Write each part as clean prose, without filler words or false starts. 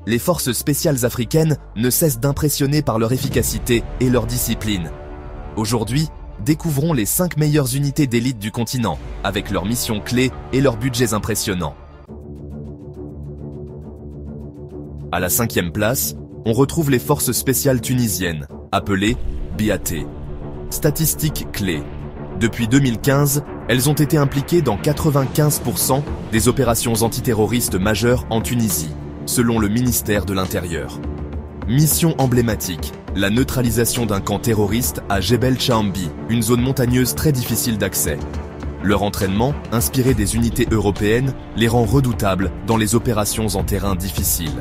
Les forces spéciales africaines ne cessent d'impressionner par leur efficacité et leur discipline. Aujourd'hui, découvrons les 5 meilleures unités d'élite du continent, avec leurs missions clés et leurs budgets impressionnants. À la 5e place, on retrouve les forces spéciales tunisiennes, appelées BAT. Statistiques clés. Depuis 2015, elles ont été impliquées dans 95% des opérations antiterroristes majeures en Tunisie, selon le ministère de l'Intérieur. Mission emblématique, la neutralisation d'un camp terroriste à Jebel Chaambi, une zone montagneuse très difficile d'accès. Leur entraînement, inspiré des unités européennes, les rend redoutables dans les opérations en terrain difficile.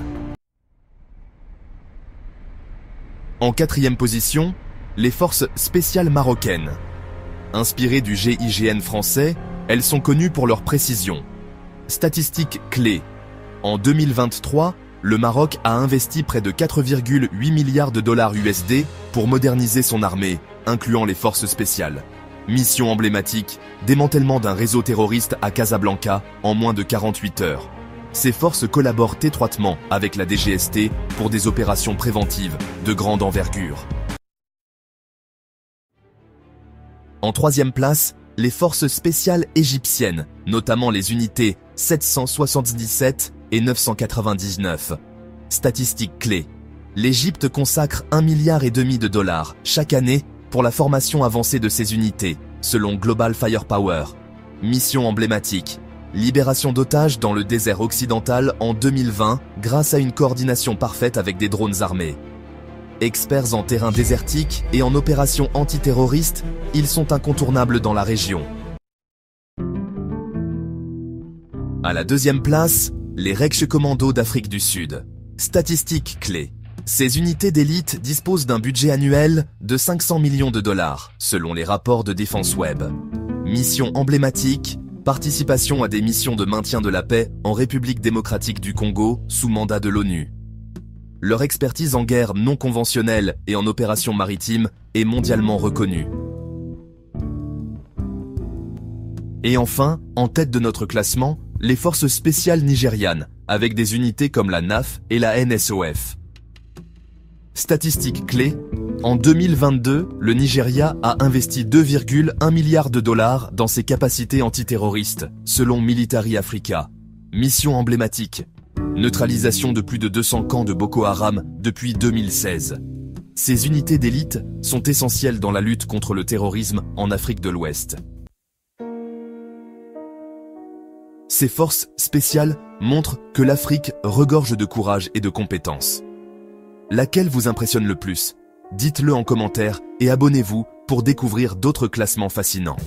En 4e position, les forces spéciales marocaines. Inspirées du GIGN français, elles sont connues pour leur précision. Statistiques clés. En 2023, le Maroc a investi près de 4,8 milliards de dollars USD pour moderniser son armée, incluant les forces spéciales. Mission emblématique, démantèlement d'un réseau terroriste à Casablanca en moins de 48 heures. Ces forces collaborent étroitement avec la DGST pour des opérations préventives de grande envergure. En 3e place, les forces spéciales égyptiennes, notamment les unités 777 et 999. Statistiques clés. L'Égypte consacre 1,5 milliard de dollars chaque année pour la formation avancée de ces unités, selon Global Firepower. Mission emblématique. Libération d'otages dans le désert occidental en 2020 grâce à une coordination parfaite avec des drones armés. Experts en terrain désertique et en opérations antiterroristes, ils sont incontournables dans la région. À la 2e place, les Rijkscommando d'Afrique du Sud. Statistiques clés. Ces unités d'élite disposent d'un budget annuel de 500 millions de dollars, selon les rapports de Défense Web. Mission emblématique, participation à des missions de maintien de la paix en République démocratique du Congo sous mandat de l'ONU. Leur expertise en guerre non conventionnelle et en opérations maritimes est mondialement reconnue. Et enfin, en tête de notre classement, les forces spéciales nigérianes, avec des unités comme la NAF et la NSOF. Statistiques clés. En 2022, le Nigeria a investi 2,1 milliards de dollars dans ses capacités antiterroristes, selon Military Africa. Mission emblématique. Neutralisation de plus de 200 camps de Boko Haram depuis 2016. Ces unités d'élite sont essentielles dans la lutte contre le terrorisme en Afrique de l'Ouest. Ces forces spéciales montrent que l'Afrique regorge de courage et de compétences. Laquelle vous impressionne le plus ? Dites-le en commentaire et abonnez-vous pour découvrir d'autres classements fascinants.